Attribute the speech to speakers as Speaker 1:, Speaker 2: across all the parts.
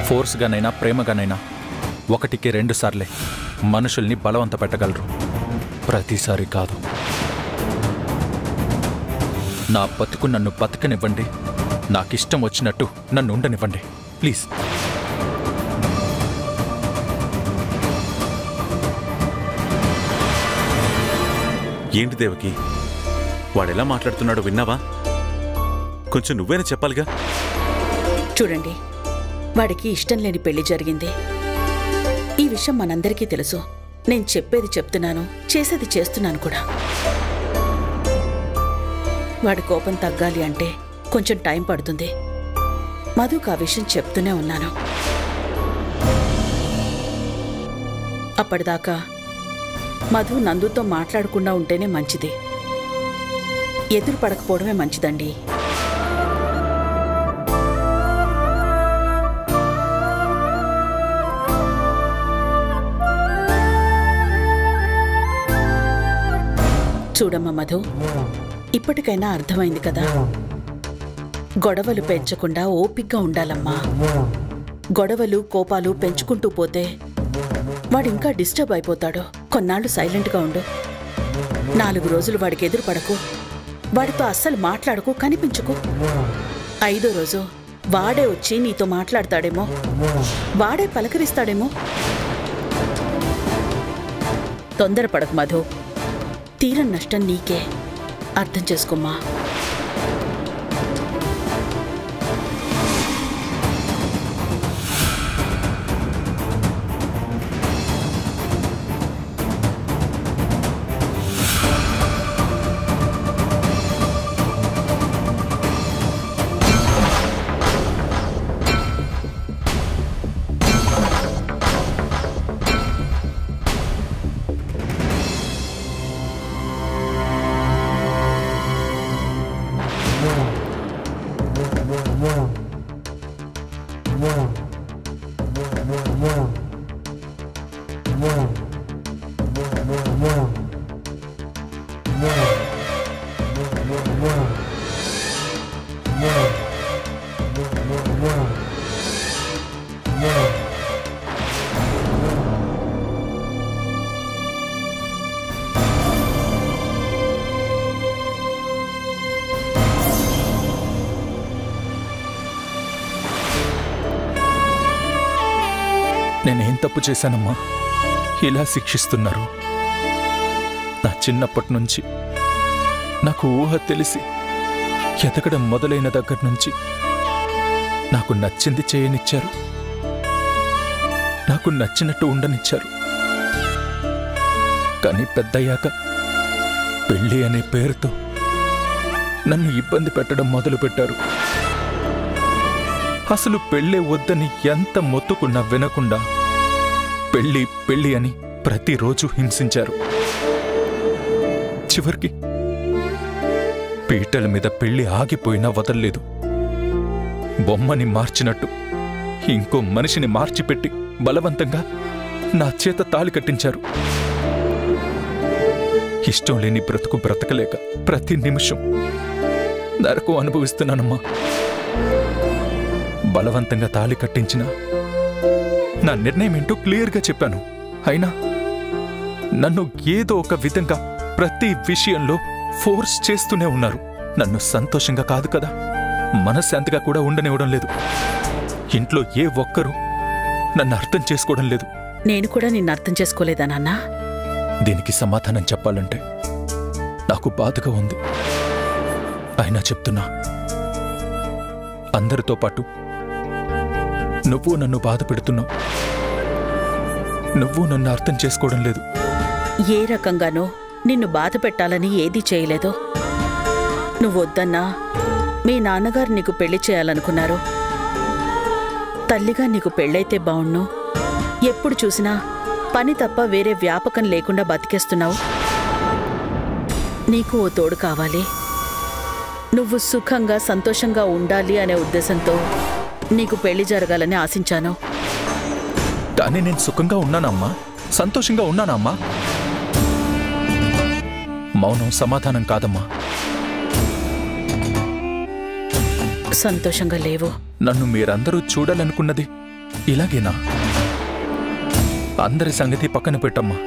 Speaker 1: ఫోర్స్గానైనా ప్రేమగానైనా 1కి 2 సార్లే మనుషుల్ని బలవంత పెట్టగలరు, ప్రతిసారి కాదు. నా బతుకు నన్ను బతకనివ్వండి, నాకిష్టం వచ్చినట్టు నన్ను ఉండనివ్వండి ప్లీజ్.
Speaker 2: ఏంటి దేవకి, వాడెలా మాట్లాడుతున్నాడో విన్నావా? కొంచెం నువ్వేనా చెప్పాలిగా.
Speaker 3: చూడండి, వాడికి ఇష్టం లేని పెళ్లి జరిగింది. ఈ విషయం మనందరికీ తెలుసు. నేను చెప్పేది చెప్తున్నాను, చేసేది చేస్తున్నాను కూడా. వాడి కోపం తగ్గాలి అంటే కొంచెం టైం పడుతుంది. మధుకు ఆ విషయం చెప్తూనే ఉన్నాను. అప్పటిదాకా మధు నందుతో మాట్లాడకుండా ఉంటేనే మంచిది. ఎదురు పడకపోవడమే మంచిదండి. చూడమ్మా మధు, ఇప్పటికైనా అర్థమైంది కదా, గొడవలు పెంచకుండా ఓపిగ్గా ఉండాలమ్మా. గొడవలు కోపాలు పెంచుకుంటూ పోతే వాడింకా డిస్టర్బ్ అయిపోతాడు. కొన్నాళ్ళు సైలెంట్గా ఉండు. 4 రోజులు వాడికి ఎదురు పడకు, వాడితో అస్సలు మాట్లాడకు, కనిపించుకు. 5వ రోజు వాడే వచ్చి నీతో మాట్లాడతాడేమో, వాడే పలకరిస్తాడేమో. తొందరపడకు మధు, తీరని నష్టం నీకే. అర్థం చేసుకోమ్మా.
Speaker 1: నేనేం తప్పు చేశానమ్మా, ఇలా శిక్షిస్తున్నారు? నా చిన్నప్పటి నుంచి నాకు ఊహ తెలిసి ఎదగడం మొదలైన దగ్గర నుంచి నాకు నచ్చింది చేయనిచ్చారు, నాకు నచ్చినట్టు ఉండనిచ్చారు. కానీ పెద్దయ్యాక పెళ్ళి అనే పేరుతో నన్ను ఇబ్బంది పెట్టడం మొదలుపెట్టారు. అసలు పెళ్ళే వద్దని ఎంత మొత్తుకున్నా వినకుండా పెళ్ళి పెళ్ళి అని ప్రతిరోజు హింసించారు. చివరికి పీటల మీద పెళ్లి ఆగిపోయినా వదల్లేదు. బొమ్మని మార్చినట్టు ఇంకో మనిషిని మార్చిపెట్టి బలవంతంగా నా చేత తాళి కట్టించారు. ఇష్టం లేని బ్రతుకు బ్రతకలేక ప్రతి నిమిషం నరకం అనుభవిస్తున్నానమ్మా. బలవంతంగా తాళి కట్టించిన నా నిర్ణయం ఏంటో క్లియర్గా చెప్పాను. అయినా నన్ను ఏదో ఒక విధంగా ప్రతి విషయంలో ఫోర్స్ చేస్తూనే ఉన్నారు. నన్ను సంతోషంగా కాదు కదా, మనశ్శాంతిగా కూడా ఉండనివ్వడం లేదు. ఇంట్లో ఏ ఒక్కరూ నన్ను అర్థం చేసుకోవడం లేదు.
Speaker 3: నేను కూడా నిన్ను అర్థం చేసుకోలేదా నాన్నా?
Speaker 1: దీనికి సమాధానం చెప్పాలంటే నాకు బాధగా ఉంది. అయినా చెప్తున్నా, అందరితో పాటు నువ్వు నన్ను బాధ పెడుతున్నావు. నువ్వు నన్ను అర్థం చేసుకోవడం లేదు.
Speaker 3: ఏ రకంగానో నిన్ను బాధ పెట్టాలని ఏదీ చేయలేదో. నువ్వొద్దన్నా మీ నాన్నగారు నీకు పెళ్లి చేయాలనుకున్నారు. తల్లిగా నీకు పెళ్ళైతే బావుణ్ణు. ఎప్పుడు చూసినా పని తప్ప వేరే వ్యాపకం లేకుండా బతికేస్తున్నావు. నీకు ఓ తోడు కావాలి. నువ్వు సుఖంగా సంతోషంగా ఉండాలి అనే ఉద్దేశంతో నీకు పెళ్లి జరగాలని ఆశించాను.
Speaker 1: కానీ నేను సుఖంగా ఉన్నానమ్మా, సంతోషంగా ఉన్నానమ్మా. మౌనం సమాధానం కాదమ్మా.
Speaker 3: సంతోషంగా లేవు.
Speaker 1: నన్ను మీరందరూ చూడాలనుకున్నది ఇలాగేనా? అందరి సంగతి పక్కన పెట్టమ్మా.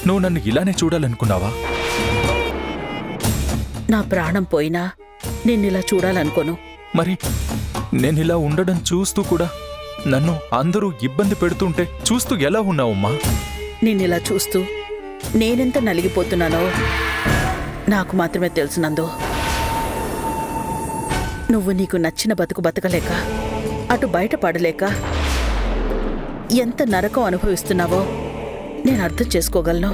Speaker 1: నువ్వు నన్ను ఇలానే చూడాలనుకున్నావా?
Speaker 3: నా ప్రాణం పోయినా నిన్నిలా చూడాలనుకోను.
Speaker 1: మరి నేనిలా ఉండడం చూస్తూ కూడా నన్ను అందరూ ఇబ్బంది పెడుతుంటే చూస్తూ ఎలా ఉన్నావమ్మా?
Speaker 3: నిన్నిలా చూస్తూ నేనెంత నలిగిపోతున్నానో నాకు మాత్రమే తెలుసు నందు. నువ్వు నీకు నచ్చిన బతుకు బతకలేక, అటు బయట పడలేక ఎంత నరకం అనుభవిస్తున్నావో నేను అర్థం చేసుకోగలను.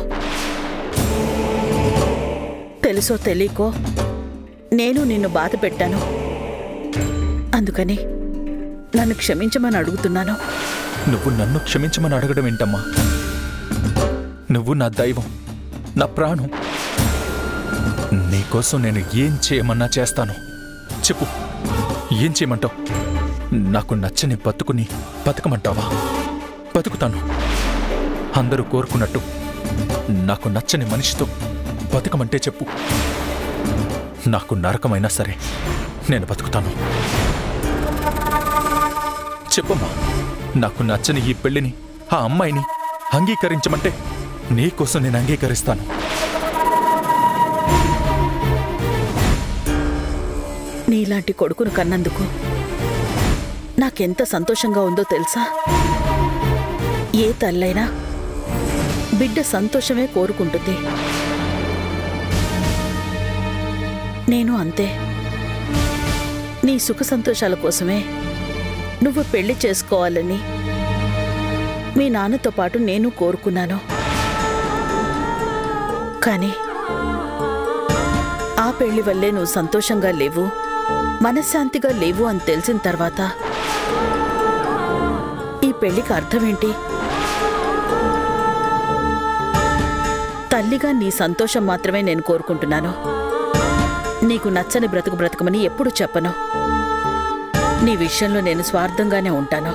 Speaker 3: తెలుసో తెలియకో నేను నిన్ను బాధ పెట్టాను. అందుకని నన్ను క్షమించమని అడుగుతున్నాను.
Speaker 1: నువ్వు నన్ను క్షమించమని అడగడం ఏంటమ్మా? నువ్వు నా దైవం, నా ప్రాణం. నీకోసం నేను ఏం చేయమన్నా చేస్తాను. చెప్పు, ఏం చేయమంటావు? నాకు నచ్చని బతుకుని బతకమంటావా? బతుకుతాను. అందరూ కోరుకున్నట్టు నాకు నచ్చని మనిషితో బతకమంటే చెప్పు. నాకు నరకమైనా సరే నేను బతుకుతాను. చెప్పమ్మా, నాకు నచ్చని ఈ పెళ్లిని, ఆ అమ్మాయిని అంగీకరించమంటే నీకోసం నేను అంగీకరిస్తాను.
Speaker 3: నీలాంటి కొడుకును కన్నందుకు నాకెంత సంతోషంగా ఉందో తెలుసా? ఏ తల్లైనా బిడ్డ సంతోషమే కోరుకుంటుంది. నేను అంతే. నీ సుఖ సంతోషాల కోసమే నువ్వు పెళ్లి చేసుకోవాలని మీ నాన్నతో పాటు నేను కోరుకున్నాను. కానీ ఆ పెళ్లి వల్లే నువ్వు సంతోషంగా లేవు, మనశ్శాంతిగా లేవు అని తెలిసిన తర్వాత ఈ పెళ్లికి అర్థమేంటి? తల్లిగా నీ సంతోషం మాత్రమే నేను కోరుకుంటున్నాను. నీకు నచ్చని బ్రతుకు బ్రతకమని ఎప్పుడు చెప్పను. నీ విషయంలో నేను స్వార్థంగానే ఉంటాను.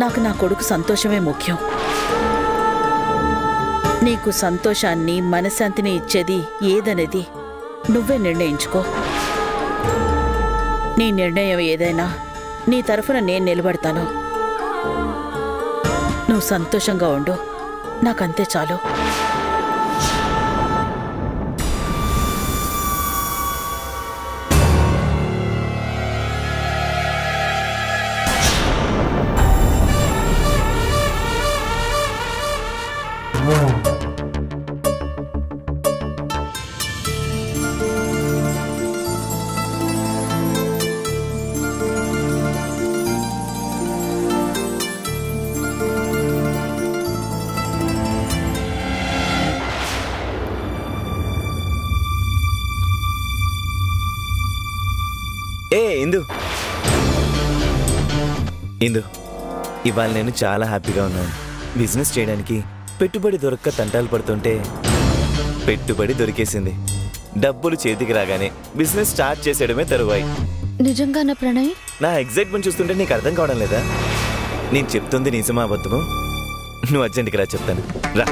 Speaker 3: నాకు నా కొడుకు సంతోషమే ముఖ్యం. నీకు సంతోషాన్ని, మనశ్శాంతిని ఇచ్చేది ఏదనేది నువ్వే నిర్ణయించుకో. నీ నిర్ణయం ఏదైనా నీ తరఫున నేను నిలబడతాను. నువ్వు సంతోషంగా ఉండు, నాకంతే చాలు.
Speaker 4: ఇందు, ఇవాళ నేను చాలా హ్యాపీగా ఉన్నాను. బిజినెస్ చేయడానికి పెట్టుబడి దొరక్క తంటాలు పడుతుంటే పెట్టుబడి దొరికేసింది. డబ్బులు చేతికి రాగానే బిజినెస్ స్టార్ట్ చేసేయడమే తరువాయి.
Speaker 5: నిజంగానా ప్రణయ్?
Speaker 4: నా ఎగ్జైట్మెంట్ చూస్తుంటే నీకు అర్థం కావడం లేదా? నేను చెప్తుంది నిజమా అబద్ధమో? నువ్వు అర్జెంట్కి రా, చెప్తాను. రా,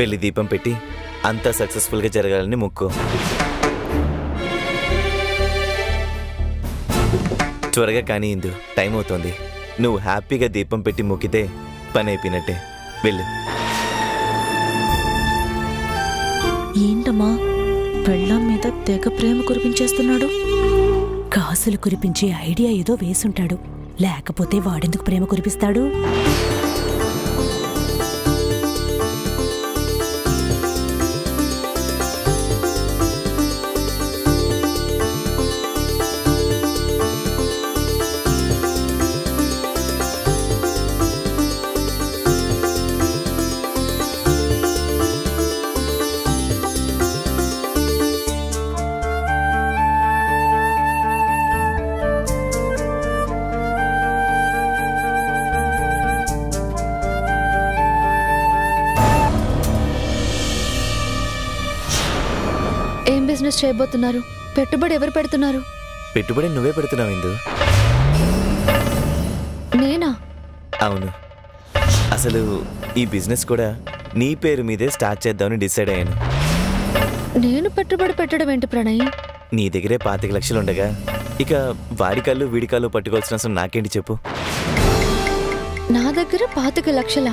Speaker 4: వెళ్ళి దీపం పెట్టి అంతా సక్సెస్ఫుల్గా జరగాలని మొక్కు. త్వరగా కానీ ఇందు, టైం అవుతోంది. నువ్వు హ్యాపీగా దీపం పెట్టి మొక్కితే పని అయిపోయినట్టే. వెళ్ళు.
Speaker 6: ఏంటమ్మా పెళ్ళాం మీద తెగ ప్రేమ కురిపించేస్తున్నాడు? కాసులు కురిపించే ఐడియా ఏదో వేసుంటాడు, లేకపోతే వాడెందుకు ప్రేమ కురిపిస్తాడు?
Speaker 5: ఏం బిజినెస్ చేయబోతున్నారు? పెట్టుబడి ఎవరు పెడుతున్నారు?
Speaker 4: పెట్టుబడి నువ్వే పెడుతున్నావు ఇందు.
Speaker 5: నేనా?
Speaker 4: అవును. అసలు ఈ బిజినెస్ కూడా నీ పేరు మీదే స్టార్ట్ చేద్దామని డిసైడ్ అయ్యాను.
Speaker 5: నేను పెట్టుబడి పెట్టడం ఏంటి ప్రణయ్?
Speaker 4: నీ దగ్గరే 25 లక్షలు ఉండగా ఇక వాడి కాళ్ళు వీడి కాళ్ళు పట్టుకోవాల్సిన అవసరం నాకేంటి చెప్పు.
Speaker 5: నా దగ్గర 25 లక్షలా?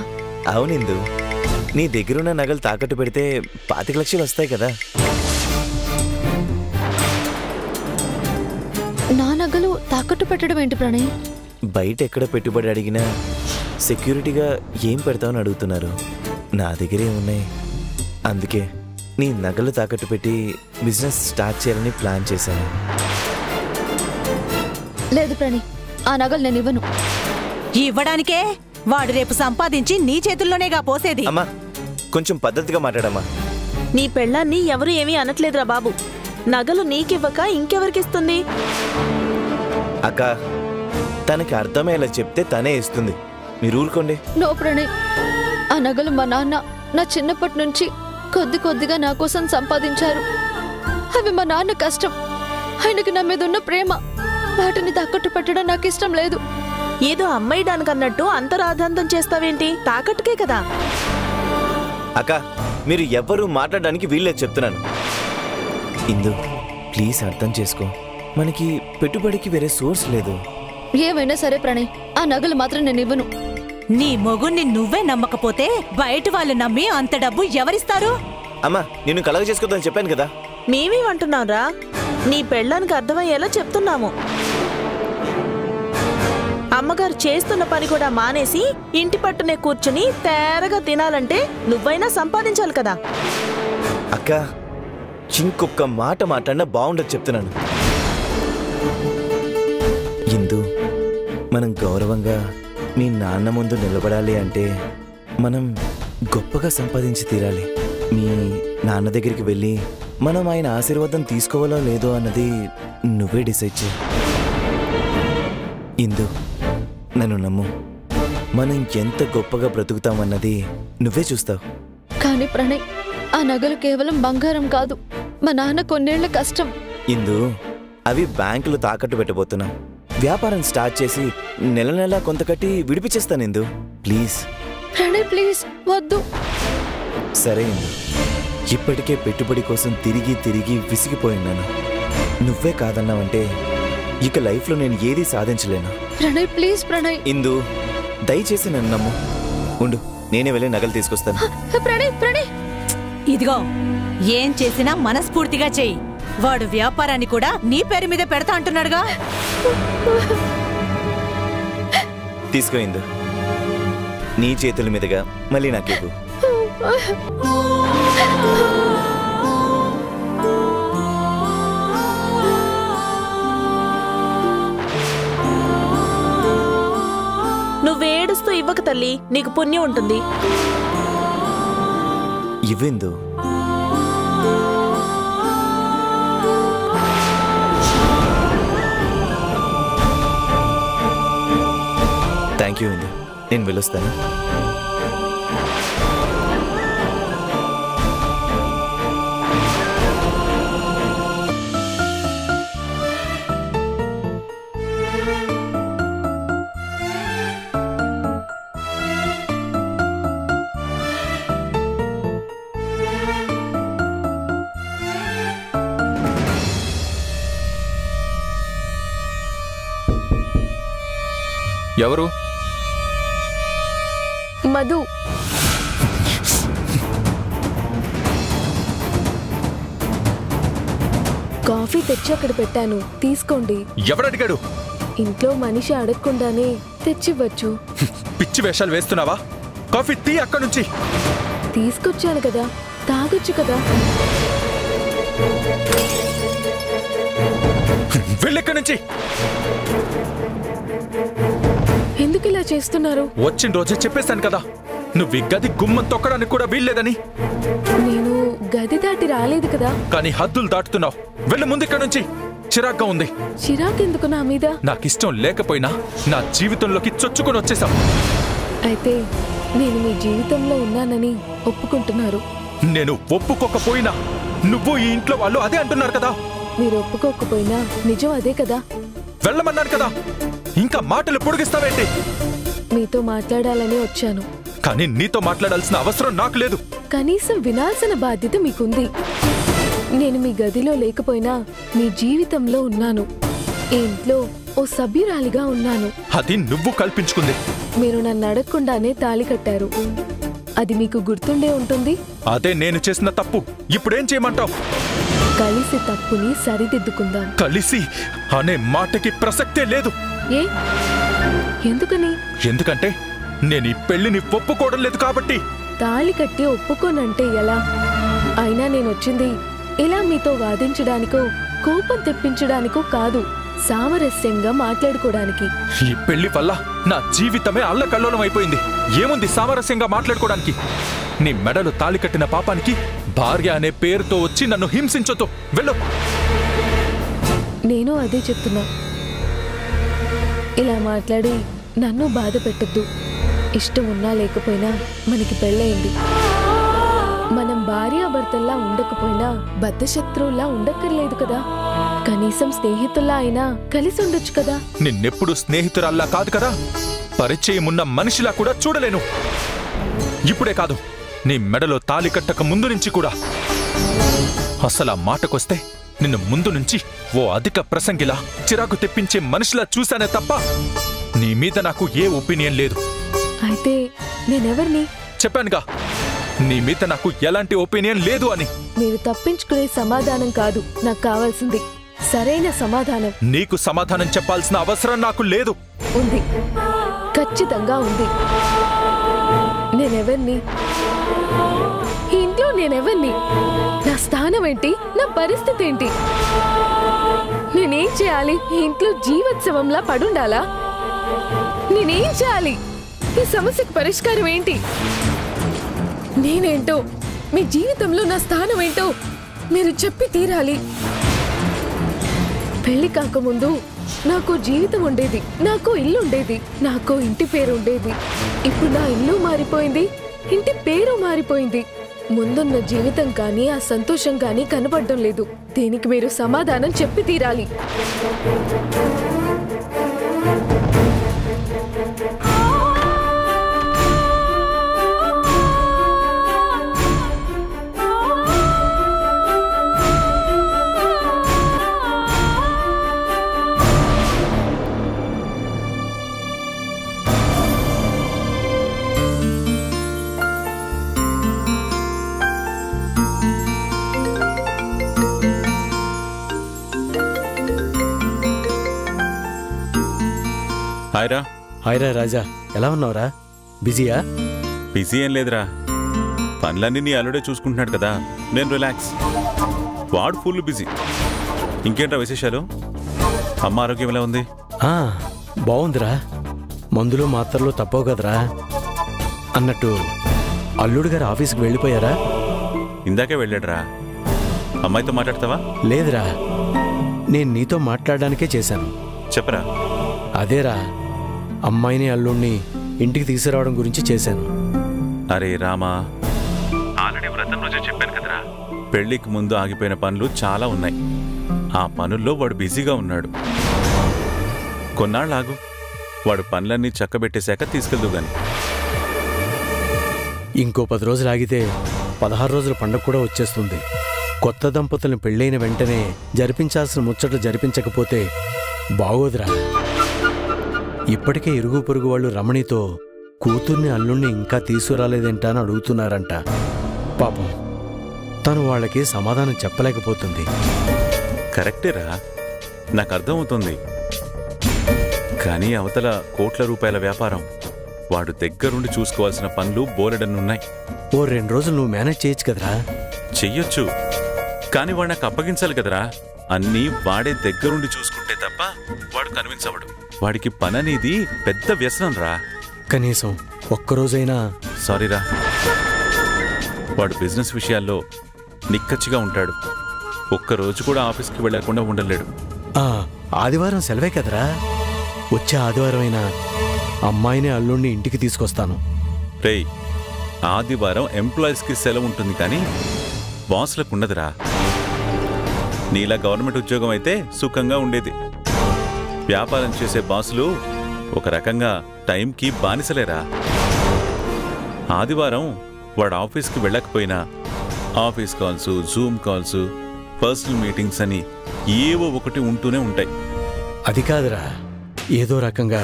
Speaker 4: అవునిందు, నీ దగ్గరున్న నగలు తాకట్టు పెడితే 25 లక్షలు వస్తాయి కదా.
Speaker 5: నా నగలు తాకట్టు పెట్టడం ఏంటి ప్రణయ్?
Speaker 4: బయట ఎక్కడ పెట్టుబడి అడిగినా సెక్యూరిటీగా ఏం పెడతావని అడుగుతున్నారు. నా దగ్గరే ఉన్నాయి. అందుకే నీ నగలు తాకట్టు పెట్టి బిజినెస్ స్టార్ట్ చేయాలని ప్లాన్ చేశాను.
Speaker 5: లేదు ప్రణయ్, ఆ నగలు నేను ఇవ్వను.
Speaker 6: ఇవ్వడానికే వాడు రేపు సంపాదించి నీ చేతుల్లోనేగా పోసేది.
Speaker 4: అమ్మా, కొంచెం పద్ధతిగా మాట్లాడమ్మా.
Speaker 7: నీ పెళ్ళాన్ని ఎవరు ఏమీ అనట్లేదురా బాబు. నగలు నీకివ్వక ఇంకెవరికిస్తుంది?
Speaker 4: అక్క, తనకి అర్థమయ్యేలా చెప్తే తనే ఇస్తుంది. మీరు ఊరుకోండి.
Speaker 5: నో ప్రణయ్, ఆ నగలు మా నాన్న నా చిన్నప్పటి నుంచి కొద్ది కొద్దిగా నా కోసం సంపాదించారు. అవి మా నాన్న కష్టం. ఆయనకి నా మీద ఉన్న ప్రేమ. వాటిని తాకట్టు పెట్టడం నాకు ఇష్టం లేదు.
Speaker 7: ఏదో అమ్మేయడానికన్నట్టు అంతరాధాంతం చేస్తావేంటి? తాకట్టుకే కదా.
Speaker 4: అక్క, మీరు ఎవ్వరూ మాట్లాడడానికి వీల్లేదు చెప్తున్నాను. ఇందు, ప్లీజ్ అర్థం చేసుకో. మనకి పెట్టుబడికి వేరే సోర్స్ లేదు.
Speaker 5: ఏమైనా సరే ప్రణయ్, ఆ నగలు మాత్రం నేను ఇవ్వను.
Speaker 6: నీ మొగుణ్ణి నువ్వే నమ్మకపోతే బయట వాళ్ళు నమ్మి అంత డబ్బు ఎవరిస్తారు?
Speaker 4: అమ్మా, నిన్ను కలగ చేసుకోవద్దని చెప్పాను కదా.
Speaker 7: మేమేమంటున్నావురా? నీ పెళ్ళానికి అర్థమయ్యేలా చెప్తున్నాము. అమ్మగారు చేస్తున్న పని కూడా మానేసి ఇంటి పట్టునే కూర్చుని తేరగా తినాలంటే నువ్వైనా సంపాదించాలి కదా.
Speaker 4: అక్క, ఇంకొక్క మాట మాట్లాడినా బాగుండదు చెప్తున్నాను. ఇందు, మనం గౌరవంగా మీ నాన్న ముందు నిలబడాలి అంటే మనం గొప్పగా సంపాదించి తీరాలి. మీ నాన్న దగ్గరికి వెళ్ళి మనం ఆయన ఆశీర్వాదం తీసుకోవాలో లేదో అన్నది నువ్వే డిసైడ్ చేయి. ఇందు, నన్ను నమ్ము. మనం ఎంత గొప్పగా బ్రతుకుతామన్నది నువ్వే చూస్తావు.
Speaker 5: కానీ ప్రణయ్, ఆ నగలు కేవలం బంగారం కాదు, మా నాన్న కొన్నేళ్ల కష్టం.
Speaker 4: ఇందు, అవి బ్యాంకులో తాకట్టు పెట్టబోతున్నాం. వ్యాపారం స్టార్ట్ చేసి నెల నెలా కొంత కట్టి విడిపించేస్తాను. ఇందు, ప్లీజ్.
Speaker 5: ప్రణయ్ ప్లీజ్ వద్దు.
Speaker 4: సరే ఇందు, ఇప్పటికే పెట్టుబడి కోసం తిరిగి తిరిగి విసిగిపోయినాను. నువ్వే కాదన్నావంటే ఇక లైఫ్లో నేను ఏదీ సాధించలేను.
Speaker 5: ప్రణయ్ ప్లీజ్. ప్రణయ్.
Speaker 4: ఇందు, దయచేసి నన్ను నమ్ము. ఉండు, నేనే వెళ్ళి నగలు తీసుకొస్తాను.
Speaker 5: ప్రణయ్ ప్రణయ్.
Speaker 6: ఇదిగో, ఏం చేసినా మనస్ఫూర్తిగా చెయ్యి. వాడు వ్యాపారాన్ని కూడా నీ పేరు మీద పెడతా అంటున్నాడుగా.
Speaker 4: తీసుకో ఇందు, నీ చేతుల మీదుగా మళ్ళీ నాకేకు.
Speaker 7: నువ్వేడుస్తూ ఇవ్వక తల్లి, నీకు పుణ్యం ఉంటుంది.
Speaker 4: ఇవ్విందు. థ్యాంక్ యూ ఇందు, నేను వెళ్ళొస్తాను.
Speaker 1: ఎవరు?
Speaker 8: మధు. కాఫీ తెచ్చి అక్కడ పెట్టాను, తీసుకోండి.
Speaker 1: ఎవడడిగాడు?
Speaker 8: ఇంట్లో మనిషి అడగకుండానే తెచ్చివ్వచ్చు.
Speaker 1: పిచ్చి వేషాలు వేస్తున్నావా? కాఫీ తీ అక్కడి నుంచి.
Speaker 8: తీసుకొచ్చాను కదా, తాగొచ్చు కదా.
Speaker 1: వెళ్ళెక్కడి నుంచి.
Speaker 8: ఎందుకు ఇలా చేస్తున్నారు?
Speaker 1: వచ్చిన రోజే చెప్పేశాను కదా, నువ్వు ఈ గది గుమ్మం తొక్కడానికి కూడా వీల్లేదని.
Speaker 8: నేను గది దాటి రాలేదు కదా.
Speaker 1: కానీ హద్దులు దాటుతున్నావు. వెళ్ళు ముందు ఇక్కడి నుంచి. చిరాగ్గా ఉంది.
Speaker 8: చిరాకెందుకు నా మీద?
Speaker 1: నాకిష్టం లేకపోయినా నా జీవితంలోకి చొచ్చుకొని వచ్చేసావు.
Speaker 8: అయితే నేను మీ జీవితంలో ఉన్నానని ఒప్పుకుంటున్నారు.
Speaker 1: నేను ఒప్పుకోకపోయినా నువ్వు ఈ ఇంట్లో వాళ్ళు అదే అంటున్నారు కదా.
Speaker 8: మీరు ఒప్పుకోకపోయినా నిజం అదే కదా.
Speaker 1: వెళ్ళమన్నాను కదా, ఇంకా మాటలు పొడిగిస్తావేంటి?
Speaker 8: మీతో మాట్లాడాలని వచ్చాను.
Speaker 1: కానీ నీతో మాట్లాడాల్సిన అవసరం నాకు లేదు.
Speaker 8: కనీసం వినాల్సిన బాధ్యత మీకుంది. నేను మీ గదిలో లేకపోయినా మీ జీవితంలో ఉన్నాను. ఈ ఇంట్లో ఓ సభ్యురాలిగా ఉన్నాను.
Speaker 1: అది నువ్వు కల్పించుకుంది.
Speaker 8: మీరు నన్ను అడగకుండానే తాళి కట్టారు. అది మీకు గుర్తుండే ఉంటుంది.
Speaker 1: అదే నేను చేసిన తప్పు. ఇప్పుడేం చేయమంటావు?
Speaker 8: కలిసి తప్పుని సరిదిద్దుకుందాం.
Speaker 1: కలిసి అనే మాటకి ప్రసక్తే లేదు.
Speaker 8: ఏ ఎందుకని?
Speaker 1: ఎందుకంటే నేను ఈ పెళ్లిని ఒప్పుకోవడం లేదు కాబట్టి.
Speaker 8: తాళి కట్టి ఒప్పుకోనంటే ఎలా? అయినా నేనొచ్చింది ఇలా మీతో వాదించడానికో కోపం తెప్పించడానికో కాదు, సామరస్యంగా మాట్లాడుకోవడానికి.
Speaker 1: ఈ పెళ్లి వల్ల నా జీవితమే అల్లకల్లోలం అయిపోయింది. ఏముంది సామరస్యంగా మాట్లాడుకోవడానికి? నీ మెడలు తాళి కట్టిన పాపానికి భార్య అనే పేరుతో వచ్చి నన్ను హింసించొద్దు. వెళ్ళు.
Speaker 8: నేను అదే చెప్తున్నా. ఇలా మాట్లాడి నన్ను బాధ పెట్టద్దు. ఇష్టం ఉన్నా లేకపోయినా మనకి పెళ్ళయింది. మనం భార్యాభర్తల్లా ఉండకపోయినా బద్ధశత్రువులా ఉండక్కర్లేదు కదా. కనీసం స్నేహితుల్లా అయినా కలిసి ఉండొచ్చు కదా.
Speaker 1: నిన్నెప్పుడు స్నేహితురాల్లా కాదు కదా, పరిచయం ఉన్న మనిషిలా కూడా చూడలేను. ఇప్పుడే కాదు, నీ మెడలో తాళి కట్టక ముందు నుంచి కూడా. అసలు ఆ మాటకొస్తే నిన్ను ముందు నుంచి ఓ అధిక ప్రసంగిలా చిరాకు తెప్పించే మనిషిలా చూశానే తప్ప నీ మీద నాకు ఏ ఒపీనియన్ లేదు.
Speaker 8: అయితే నేనెవర్ని?
Speaker 1: చెప్పానుగా, నీ మీద నాకు ఎలాంటి ఒపీనియన్ లేదు అని.
Speaker 8: మీరు తప్పించుకునే సమాధానం కాదు నాకు కావాల్సింది, సరైన సమాధానం.
Speaker 1: నీకు సమాధానం చెప్పాల్సిన అవసరం నాకు లేదు.
Speaker 8: ఉంది, ఖచ్చితంగా ఉంది. నేనెవర్ని? ఈ ఇంట్లో నేనెవర్ని? నా స్థానం ఏంటి? నా పరిస్థితి ఏంటి? నేనేం చేయాలి? ఈ ఇంట్లో జీవోత్సవంలా పడుండాలా? నేనేం చేయాలి? ఈ సమస్యకు పరిష్కారం ఏంటి? నేనేంటో, మీ జీవితంలో నా స్థానం ఏంటో మీరు చెప్పి తీరాలి. పెళ్లి కాకముందు నాకు జీవితం ఉండేది, నాకు ఇల్లు ఉండేది, నాకు ఇంటి పేరు ఉండేది. ఇప్పుడు నా ఇల్లు మారిపోయింది, ఇంటి పేరు మారిపోయింది. ముందున్న జీవితం కానీ ఆ సంతోషం కానీ కనబడడం లేదు. దీనికి మీరు సమాధానం చెప్పి తీరాలి.
Speaker 2: హాయ్రా.
Speaker 9: హాయ్రా రాజా, ఎలా ఉన్నావురా? బిజీయా?
Speaker 2: బిజీ ఏం లేదురా, పనులన్నీ నీ అల్లుడే చూసుకుంటున్నాడు కదా, నేను రిలాక్స్. వాడు ఫుల్ బిజీ. ఇంకేంట్రా విశేషాలు? అమ్మ ఆరోగ్యం ఎలా ఉంది?
Speaker 9: బాగుందిరా, మందులు మాత్రలు తప్పవు కదరా. అన్నట్టు అల్లుడు గారు ఆఫీస్కి వెళ్ళిపోయారా?
Speaker 2: ఇందాకే వెళ్ళాడురా. అమ్మాయితో మాట్లాడతావా?
Speaker 9: లేదురా, నేను నీతో మాట్లాడడానికే చేశాను.
Speaker 2: చెప్పరా.
Speaker 9: అదేరా, అమ్మాయిని అల్లుడిని ఇంటికి తీసుకురావడం గురించి చేశాను.
Speaker 2: అరే రామా, ఆల్రెడీ వ్రతం రోజే చెప్పాను కదరా, పెళ్లికి ముందు ఆగిపోయిన పనులు చాలా ఉన్నాయి. ఆ పనుల్లో వాడు బిజీగా ఉన్నాడు. కొన్నాళ్ళు ఆగు, వాడు పనులన్నీ చక్కబెట్టేశాక తీసుకెళ్దు గాని.
Speaker 9: ఇంకో 10 రోజులు ఆగితే 16 రోజుల పండుగ కూడా వచ్చేస్తుంది. కొత్త దంపతులను పెళ్ళైన వెంటనే జరిపించాల్సిన ముచ్చట్లు జరిపించకపోతే బాగోదురా. ఇప్పటికే ఇరుగు పొరుగు వాళ్ళు రమణితో కూతుర్ని అల్లుణ్ణి ఇంకా తీసుకురాలేదేంటా అని అడుగుతున్నారంట. పాపం తను వాళ్ళకి సమాధానం చెప్పలేకపోతుంది.
Speaker 2: కరెక్టేరా, నాకు అర్థమవుతుంది. కానీ అవతల కోట్ల రూపాయల వ్యాపారం, వాడు దగ్గరుండి చూసుకోవాల్సిన పనులు బోలెడన్నున్నాయి.
Speaker 9: ఓ 2 రోజులు నువ్వు మేనేజ్ చేయొచ్చు కదరా?
Speaker 2: చెయ్యొచ్చు, కానీ వాడు నాకు అప్పగించాలి కదరా. అన్నీ వాడే దగ్గరుండి చూసుకుంటే తప్ప వాడు కన్విన్స్ అవ్వడు. వాడికి పననేది పెద్ద వ్యసనం రా.
Speaker 9: కనీసం ఒక్కరోజైనా.
Speaker 2: సారీరా, వాడు బిజినెస్ విషయాల్లో నిక్కచ్చిగా ఉంటాడు. ఒక్కరోజు కూడా ఆఫీస్కి వెళ్లకుండా ఉండలేడు.
Speaker 9: ఆదివారం సెలవే కదరా? వచ్చే ఆదివారం అయినా అమ్మాయిని అల్లుడిని ఇంటికి తీసుకొస్తాను.
Speaker 2: రేయ్, ఆదివారం ఎంప్లాయీస్కి సెలవు ఉంటుంది కానీ బాసులకు ఉండదురా. నీలా గవర్నమెంట్ ఉద్యోగం అయితే సుఖంగా ఉండేది. వ్యాపారం చేసే బాసులు ఒక రకంగా టైంకి బానిసలేరా. ఆదివారం వాడు ఆఫీస్కి వెళ్ళకపోయినా office calls, Zoom calls, personal meetings అని ఏవో ఒకటి ఉంటూనే ఉంటాయి.
Speaker 9: అది కాదురా, ఏదో రకంగా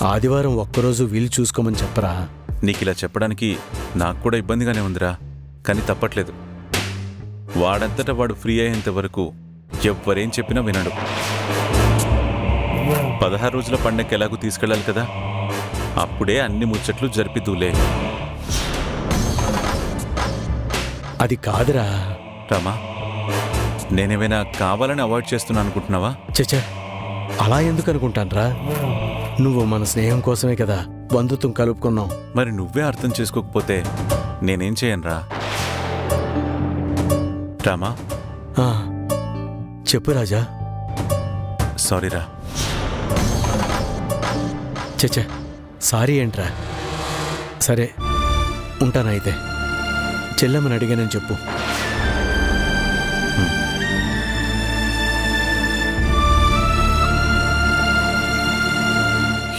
Speaker 9: ఆదివారం ఒక్కరోజు వీలు చూసుకోమని చెప్పరా.
Speaker 2: నీకిలా చెప్పడానికి నాకు కూడా ఇబ్బందిగానే ఉందిరా, కానీ తప్పట్లేదు. వాడంతటా వాడు ఫ్రీ అయ్యేంత వరకు ఎవ్వరేం చెప్పినా వినడు. 16 రోజుల పండగకి ఎలాగూ తీసుకెళ్ళాలి కదా, అప్పుడే అన్ని ముచ్చట్లు జరిపిద్దులే.
Speaker 9: అది కాదురా.
Speaker 2: రామా, నేనేమైనా కావాలని అవాయిడ్ చేస్తున్నా అనుకుంటున్నావా?
Speaker 9: చచ్చా, అలా ఎందుకు అనుకుంటాన్రా? నువ్వు మన స్నేహం కోసమే కదా బంధుత్వం కలుపుకున్నావు.
Speaker 2: మరి నువ్వే అర్థం చేసుకోకపోతే నేనేం చేయనురా? రామా,
Speaker 9: చెప్పు రాజా.
Speaker 2: సారీరా.
Speaker 9: చచ్చా, సారీ ఏంట్రా? సరే ఉంటానైతే. చెల్లెమ్మని అడిగానని చెప్పు.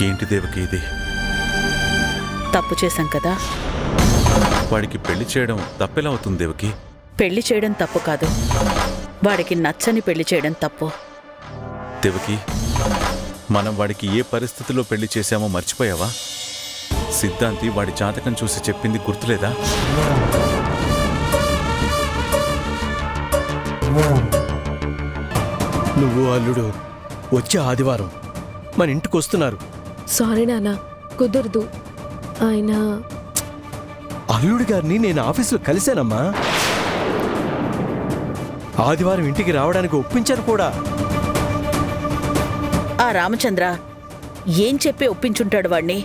Speaker 2: ఏంటి దేవకి ఇది?
Speaker 3: తప్పు చేశాం కదా.
Speaker 2: వాడికి పెళ్లి చేయడం తప్పెలా అవుతుంది దేవకి?
Speaker 3: పెళ్లి చేయడం తప్పు కాదు, వాడికి నచ్చని పెళ్లి చేయడం తప్పు.
Speaker 2: దేవకి, మనం వాడికి ఏ పరిస్థితిలో పెళ్లి చేశామో మర్చిపోయావా? సిద్ధాంతి వాడి జాతకం చూసి చెప్పింది గుర్తులేదా?
Speaker 9: నువ్వు అల్లుడు వచ్చే ఆదివారం మన ఇంటికి వస్తున్నారు.
Speaker 8: సారీ నాన్న, కుదరదు. ఆయన
Speaker 9: అల్లుడి గారిని నేను ఆఫీసులో కలిశానమ్మా. ఆదివారం ఇంటికి రావడానికి ఒప్పించాను కూడా.
Speaker 3: ఆ రామచంద్ర ఏం చెప్పి ఒప్పించుంటాడు వాణ్ణి?